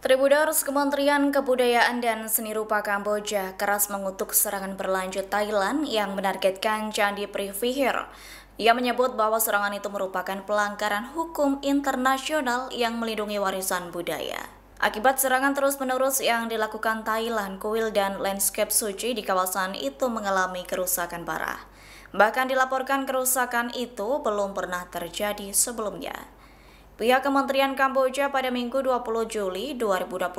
Tribuners Kementerian Kebudayaan dan Seni Rupa Kamboja keras mengutuk serangan berlanjut Thailand yang menargetkan Candi Privihir. Ia menyebut bahwa serangan itu merupakan pelanggaran hukum internasional yang melindungi warisan budaya. Akibat serangan terus-menerus yang dilakukan Thailand, kuil dan landscape suci di kawasan itu mengalami kerusakan parah. Bahkan dilaporkan kerusakan itu belum pernah terjadi sebelumnya. Pihak Kementerian Kamboja pada Minggu 20 Juli 2025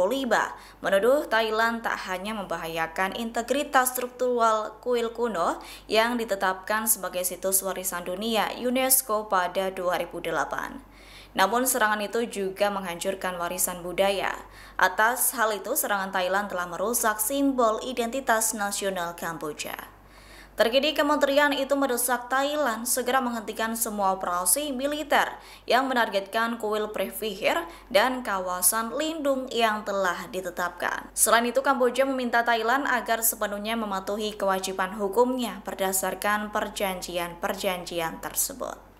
menuduh Thailand tak hanya membahayakan integritas struktural kuil kuno yang ditetapkan sebagai situs warisan dunia UNESCO pada 2008. Namun serangan itu juga menghancurkan warisan budaya. Atas hal itu, serangan Thailand telah merusak simbol identitas nasional Kamboja. Terkini kementerian itu mendesak Thailand segera menghentikan semua operasi militer yang menargetkan kuil Privihir dan kawasan lindung yang telah ditetapkan. Selain itu, Kamboja meminta Thailand agar sepenuhnya mematuhi kewajiban hukumnya berdasarkan perjanjian-perjanjian tersebut.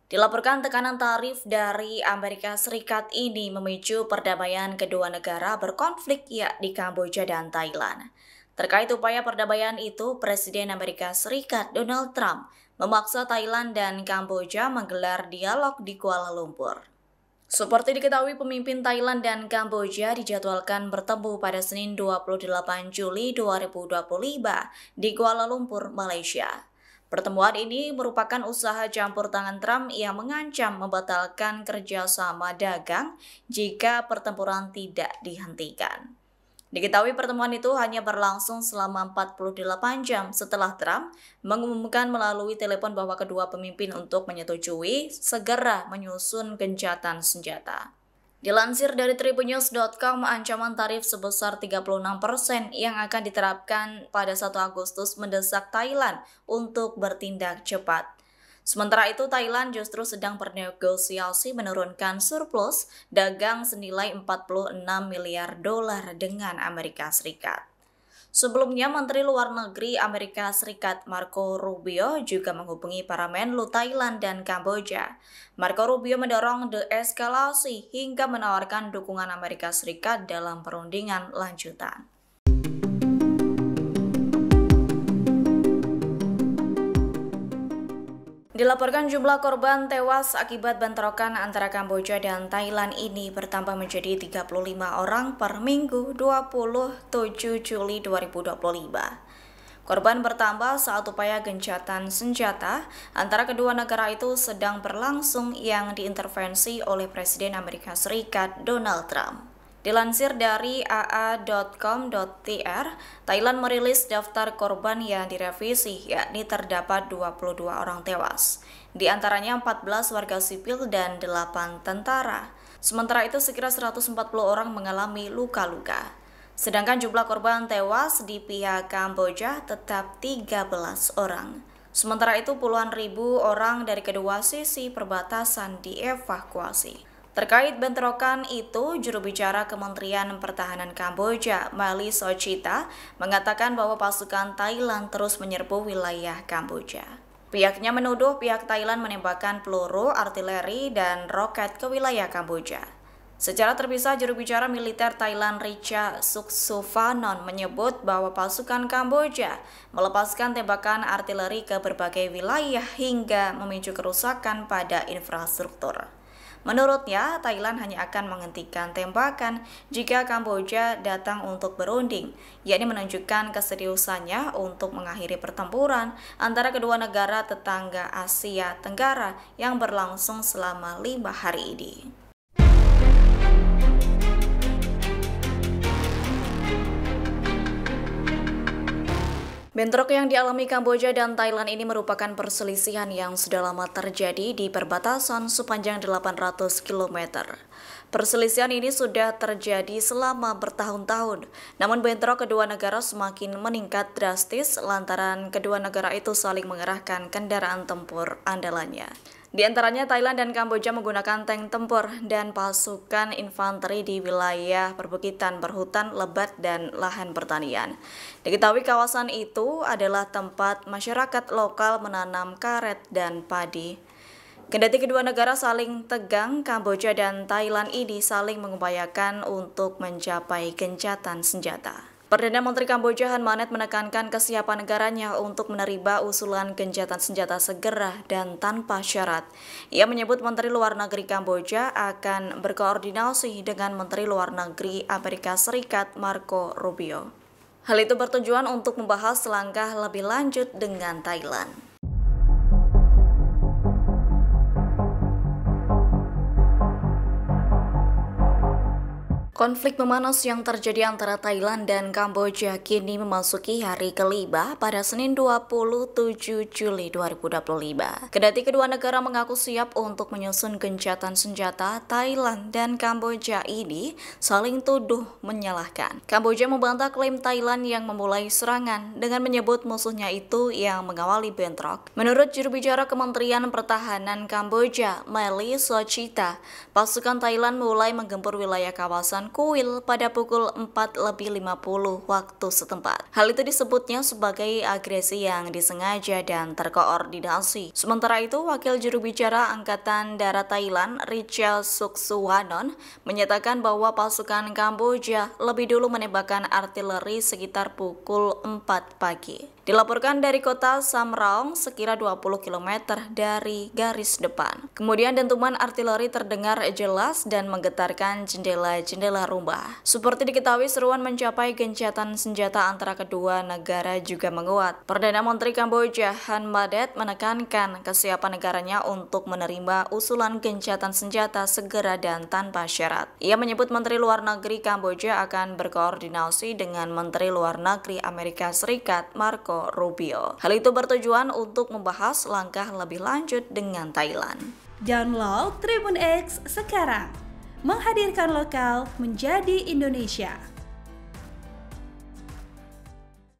Dilaporkan tekanan tarif dari Amerika Serikat ini memicu perdamaian kedua negara berkonflik yakni Kamboja dan Thailand. Terkait upaya perdamaian itu, Presiden Amerika Serikat Donald Trump memaksa Thailand dan Kamboja menggelar dialog di Kuala Lumpur. Seperti diketahui, pemimpin Thailand dan Kamboja dijadwalkan bertemu pada Senin 28 Juli 2025 di Kuala Lumpur, Malaysia. Pertemuan ini merupakan usaha campur tangan Trump yang mengancam membatalkan kerjasama dagang jika pertempuran tidak dihentikan. Diketahui pertemuan itu hanya berlangsung selama 48 jam setelah Trump mengumumkan melalui telepon bahwa kedua pemimpin untuk menyetujui segera menyusun gencatan senjata. Dilansir dari tribunnews.com, ancaman tarif sebesar 36% yang akan diterapkan pada 1 Agustus mendesak Thailand untuk bertindak cepat. Sementara itu, Thailand justru sedang bernegosiasi menurunkan surplus dagang senilai 46 miliar dolar dengan Amerika Serikat. Sebelumnya, Menteri Luar Negeri Amerika Serikat Marco Rubio juga menghubungi para Menlu Thailand dan Kamboja. Marco Rubio mendorong deeskalasi hingga menawarkan dukungan Amerika Serikat dalam perundingan lanjutan. Dilaporkan jumlah korban tewas akibat bentrokan antara Kamboja dan Thailand ini bertambah menjadi 35 orang per Minggu 27 Juli 2025. Korban bertambah saat upaya gencatan senjata antara kedua negara itu sedang berlangsung yang diintervensi oleh Presiden Amerika Serikat Donald Trump. Dilansir dari aa.com.tr, Thailand merilis daftar korban yang direvisi, yakni terdapat 22 orang tewas. Di antaranya 14 warga sipil dan 8 tentara. Sementara itu sekira 140 orang mengalami luka-luka. Sedangkan jumlah korban tewas di pihak Kamboja tetap 13 orang. Sementara itu puluhan ribu orang dari kedua sisi perbatasan dievakuasi. Terkait bentrokan itu, juru bicara Kementerian Pertahanan Kamboja, Mali Sochita, mengatakan bahwa pasukan Thailand terus menyerbu wilayah Kamboja. Pihaknya menuduh pihak Thailand menembakkan peluru, artileri, dan roket ke wilayah Kamboja. Secara terpisah, juru bicara militer Thailand Richa Suksuvanon menyebut bahwa pasukan Kamboja melepaskan tembakan artileri ke berbagai wilayah hingga memicu kerusakan pada infrastruktur. Menurutnya, Thailand hanya akan menghentikan tembakan jika Kamboja datang untuk berunding, yakni menunjukkan keseriusannya untuk mengakhiri pertempuran antara kedua negara tetangga Asia Tenggara yang berlangsung selama 5 hari ini. Bentrok yang dialami Kamboja dan Thailand ini merupakan perselisihan yang sudah lama terjadi di perbatasan sepanjang 800 km. Perselisihan ini sudah terjadi selama bertahun-tahun, namun bentrok kedua negara semakin meningkat drastis lantaran kedua negara itu saling mengerahkan kendaraan tempur andalannya. Di antaranya Thailand dan Kamboja menggunakan tank tempur dan pasukan infanteri di wilayah perbukitan berhutan lebat dan lahan pertanian. Diketahui kawasan itu adalah tempat masyarakat lokal menanam karet dan padi. Kendati kedua negara saling tegang, Kamboja dan Thailand ini saling mengupayakan untuk mencapai gencatan senjata. Perdana Menteri Kamboja Han Manet menekankan kesiapan negaranya untuk menerima usulan gencatan senjata segera dan tanpa syarat. Ia menyebut Menteri Luar Negeri Kamboja akan berkoordinasi dengan Menteri Luar Negeri Amerika Serikat Marco Rubio. Hal itu bertujuan untuk membahas langkah lebih lanjut dengan Thailand. Konflik memanas yang terjadi antara Thailand dan Kamboja kini memasuki hari kelima pada Senin 27 Juli 2025. Kendati kedua negara mengaku siap untuk menyusun gencatan senjata, Thailand dan Kamboja ini saling tuduh menyalahkan. Kamboja membantah klaim Thailand yang memulai serangan dengan menyebut musuhnya itu yang mengawali bentrok. Menurut juru bicara Kementerian Pertahanan Kamboja, Meli Sochita, pasukan Thailand mulai menggempur wilayah kawasan Kuil pada pukul 4:50 waktu setempat. Hal itu disebutnya sebagai agresi yang disengaja dan terkoordinasi. Sementara itu, Wakil Juru Bicara Angkatan Darat Thailand, Richard Suksuwanon, menyatakan bahwa pasukan Kamboja lebih dulu menembakkan artileri sekitar pukul 4 pagi. Dilaporkan dari kota Samraong sekira 20 km dari garis depan. Kemudian dentuman artileri terdengar jelas dan menggetarkan jendela-jendela rumah. Seperti diketahui, seruan mencapai gencatan senjata antara kedua negara juga menguat. Perdana Menteri Kamboja Han Manet menekankan kesiapan negaranya untuk menerima usulan gencatan senjata segera dan tanpa syarat. Ia menyebut Menteri Luar Negeri Kamboja akan berkoordinasi dengan Menteri Luar Negeri Amerika Serikat Marco Rubio. Hal itu bertujuan untuk membahas langkah lebih lanjut dengan Thailand. Download Tribun X sekarang, menghadirkan lokal menjadi Indonesia.